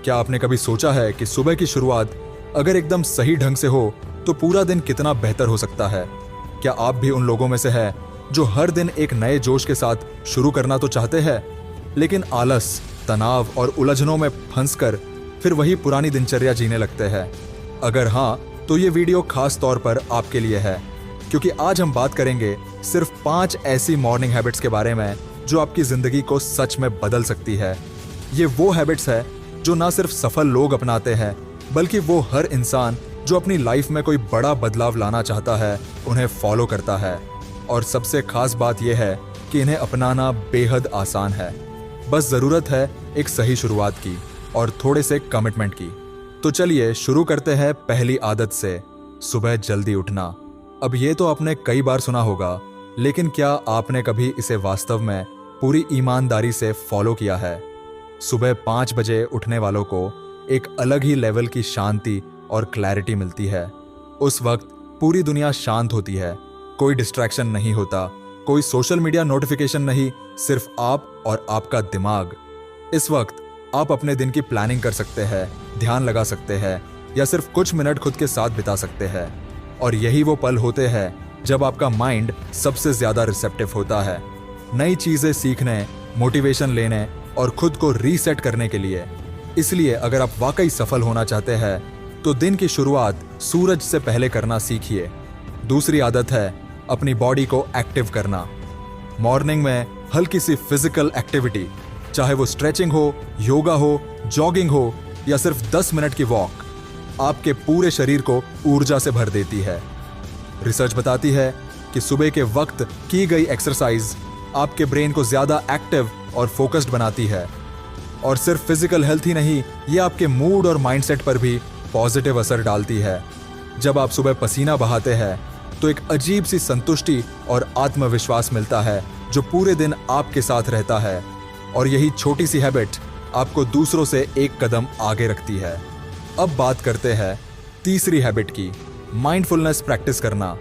क्या आपने कभी सोचा है कि सुबह की शुरुआत अगर एकदम सही ढंग से हो तो पूरा दिन कितना बेहतर हो सकता है? क्या आप भी उन लोगों में से हैं जो हर दिन एक नए जोश के साथ शुरू करना तो चाहते हैं, लेकिन आलस, तनाव और उलझनों में फंसकर फिर वही पुरानी दिनचर्या जीने लगते हैं? अगर हाँ, तो ये वीडियो खास तौर पर आपके लिए है, क्योंकि आज हम बात करेंगे सिर्फ 5 ऐसी मॉर्निंग हैबिट्स के बारे में जो आपकी जिंदगी को सच में बदल सकती है। ये वो हैबिट्स है जो ना सिर्फ सफल लोग अपनाते हैं, बल्कि वो हर इंसान जो अपनी लाइफ में कोई बड़ा बदलाव लाना चाहता है उन्हें फॉलो करता है। और सबसे खास बात यह है कि इन्हें अपनाना बेहद आसान है। बस जरूरत है एक सही शुरुआत की और थोड़े से कमिटमेंट की। तो चलिए शुरू करते हैं पहली आदत से, सुबह जल्दी उठना। अब ये तो आपने कई बार सुना होगा, लेकिन क्या आपने कभी इसे वास्तव में पूरी ईमानदारी से फॉलो किया है? सुबह 5 बजे उठने वालों को एक अलग ही लेवल की शांति और क्लैरिटी मिलती है। उस वक्त पूरी दुनिया शांत होती है, कोई डिस्ट्रैक्शन नहीं होता, कोई सोशल मीडिया नोटिफिकेशन नहीं, सिर्फ आप और आपका दिमाग। इस वक्त आप अपने दिन की प्लानिंग कर सकते हैं, ध्यान लगा सकते हैं या सिर्फ कुछ मिनट खुद के साथ बिता सकते हैं। और यही वो पल होते हैं जब आपका माइंड सबसे ज्यादा रिसेप्टिव होता है, नई चीजें सीखने, मोटिवेशन लेने और खुद को रीसेट करने के लिए। इसलिए अगर आप वाकई सफल होना चाहते हैं तो दिन की शुरुआत सूरज से पहले करना सीखिए। दूसरी आदत है अपनी बॉडी को एक्टिव करना। मॉर्निंग में हल्की सी फिजिकल एक्टिविटी, चाहे वो स्ट्रेचिंग हो, योगा हो, जॉगिंग हो या सिर्फ 10 मिनट की वॉक, आपके पूरे शरीर को ऊर्जा से भर देती है। रिसर्च बताती है कि सुबह के वक्त की गई एक्सरसाइज आपके ब्रेन को ज्यादा एक्टिव और फोकस्ड बनाती है। और सिर्फ फिजिकल हेल्थ ही नहीं, ये आपके मूड और माइंडसेट पर भी पॉजिटिव असर डालती है। जब आप सुबह पसीना बहाते हैं तो एक अजीब सी संतुष्टि और आत्मविश्वास मिलता है जो पूरे दिन आपके साथ रहता है। और यही छोटी सी हैबिट आपको दूसरों से एक कदम आगे रखती है। अब बात करते हैं तीसरी हैबिट की, माइंडफुलनेस प्रैक्टिस करना।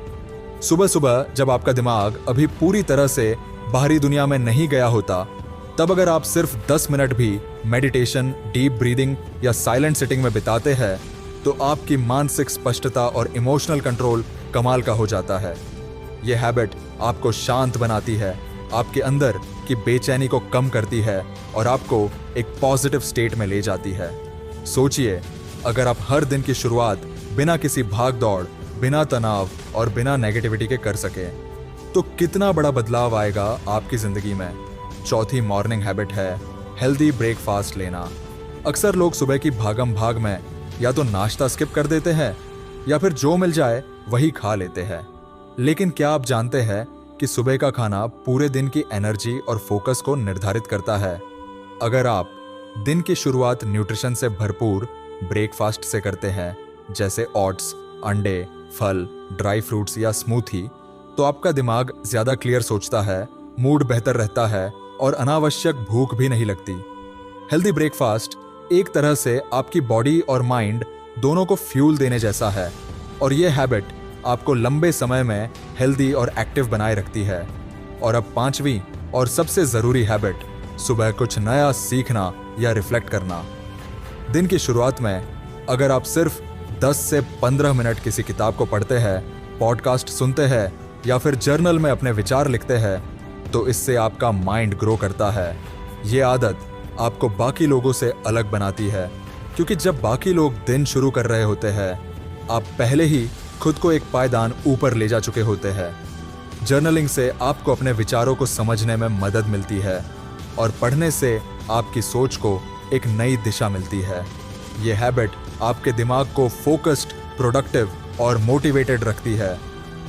सुबह सुबह जब आपका दिमाग अभी पूरी तरह से बाहरी दुनिया में नहीं गया होता, तब अगर आप सिर्फ 10 मिनट भी मेडिटेशन, डीप ब्रीदिंग या साइलेंट सिटिंग में बिताते हैं तो आपकी मानसिक स्पष्टता और इमोशनल कंट्रोल कमाल का हो जाता है। यह हैबिट आपको शांत बनाती है, आपके अंदर की बेचैनी को कम करती है और आपको एक पॉजिटिव स्टेट में ले जाती है। सोचिए, अगर आप हर दिन की शुरुआत बिना किसी भाग दौड़, बिना तनाव और बिना नेगेटिविटी के कर सकें, तो कितना बड़ा बदलाव आएगा आपकी जिंदगी में। चौथी मॉर्निंग हैबिट है हेल्दी ब्रेकफास्ट लेना। अक्सर लोग सुबह की भागम भाग में या तो नाश्ता स्किप कर देते हैं या फिर जो मिल जाए वही खा लेते हैं। लेकिन क्या आप जानते हैं कि सुबह का खाना पूरे दिन की एनर्जी और फोकस को निर्धारित करता है? अगर आप दिन की शुरुआत न्यूट्रिशन से भरपूर ब्रेकफास्ट से करते हैं, जैसे ओट्स, अंडे, फल, ड्राई फ्रूट्स या स्मूथी, तो आपका दिमाग ज्यादा क्लियर सोचता है, मूड बेहतर रहता है और अनावश्यक भूख भी नहीं लगती। हेल्दी ब्रेकफास्ट एक तरह से आपकी बॉडी और माइंड दोनों को फ्यूल देने जैसा है, और यह हैबिट आपको लंबे समय में हेल्दी और एक्टिव बनाए रखती है। और अब 5वीं और सबसे जरूरी हैबिट, सुबह कुछ नया सीखना या रिफ्लेक्ट करना। दिन की शुरुआत में अगर आप सिर्फ 10 से 15 मिनट किसी किताब को पढ़ते हैं, पॉडकास्ट सुनते हैं या फिर जर्नल में अपने विचार लिखते हैं, तो इससे आपका माइंड ग्रो करता है। ये आदत आपको बाकी लोगों से अलग बनाती है, क्योंकि जब बाकी लोग दिन शुरू कर रहे होते हैं, आप पहले ही खुद को एक पायदान ऊपर ले जा चुके होते हैं। जर्नलिंग से आपको अपने विचारों को समझने में मदद मिलती है और पढ़ने से आपकी सोच को एक नई दिशा मिलती है। यह हैबिट आपके दिमाग को फोकस्ड, प्रोडक्टिव और मोटिवेटेड रखती है।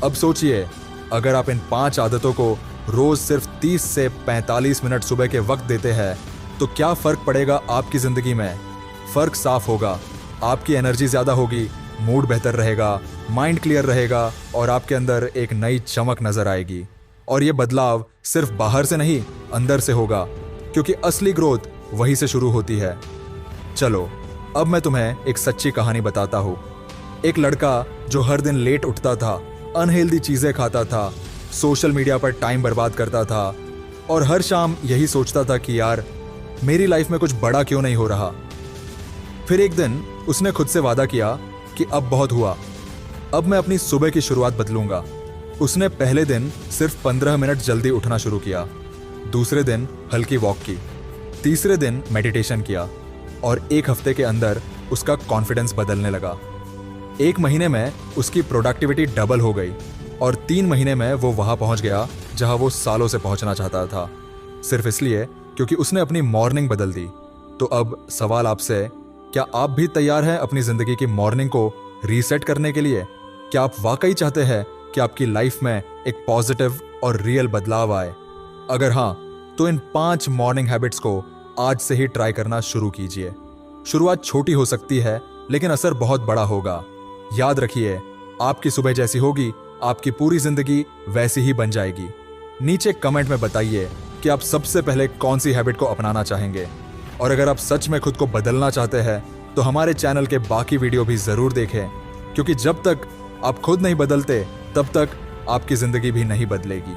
अब सोचिए, अगर आप इन 5 आदतों को रोज सिर्फ 30 से 45 मिनट सुबह के वक्त देते हैं, तो क्या फर्क पड़ेगा आपकी जिंदगी में? फर्क साफ होगा, आपकी एनर्जी ज्यादा होगी, मूड बेहतर रहेगा, माइंड क्लियर रहेगा और आपके अंदर एक नई चमक नजर आएगी। और ये बदलाव सिर्फ बाहर से नहीं, अंदर से होगा, क्योंकि असली ग्रोथ वहीं से शुरू होती है। चलो, अब मैं तुम्हें एक सच्ची कहानी बताता हूँ। एक लड़का जो हर दिन लेट उठता था, अनहेल्दी चीजें खाता था, सोशल मीडिया पर टाइम बर्बाद करता था और हर शाम यही सोचता था कि यार, मेरी लाइफ में कुछ बड़ा क्यों नहीं हो रहा। फिर एक दिन उसने खुद से वादा किया कि अब बहुत हुआ, अब मैं अपनी सुबह की शुरुआत बदलूंगा। उसने पहले दिन सिर्फ 15 मिनट जल्दी उठना शुरू किया, दूसरे दिन हल्की वॉक की, तीसरे दिन मेडिटेशन किया और एक हफ्ते के अंदर उसका कॉन्फिडेंस बदलने लगा। 1 महीने में उसकी प्रोडक्टिविटी डबल हो गई और 3 महीने में वो वहां पहुंच गया जहां वो सालों से पहुंचना चाहता था, सिर्फ इसलिए क्योंकि उसने अपनी मॉर्निंग बदल दी। तो अब सवाल आपसे, क्या आप भी तैयार हैं अपनी जिंदगी की मॉर्निंग को रीसेट करने के लिए? क्या आप वाकई चाहते हैं कि आपकी लाइफ में एक पॉजिटिव और रियल बदलाव आए? अगर हाँ, तो इन 5 मॉर्निंग हैबिट्स को आज से ही ट्राई करना शुरू कीजिए। शुरुआत छोटी हो सकती है लेकिन असर बहुत बड़ा होगा। याद रखिए, आपकी सुबह जैसी होगी, आपकी पूरी जिंदगी वैसी ही बन जाएगी। नीचे कमेंट में बताइए कि आप सबसे पहले कौन सी हैबिट को अपनाना चाहेंगे। और अगर आप सच में खुद को बदलना चाहते हैं तो हमारे चैनल के बाकी वीडियो भी जरूर देखें, क्योंकि जब तक आप खुद नहीं बदलते तब तक आपकी जिंदगी भी नहीं बदलेगी।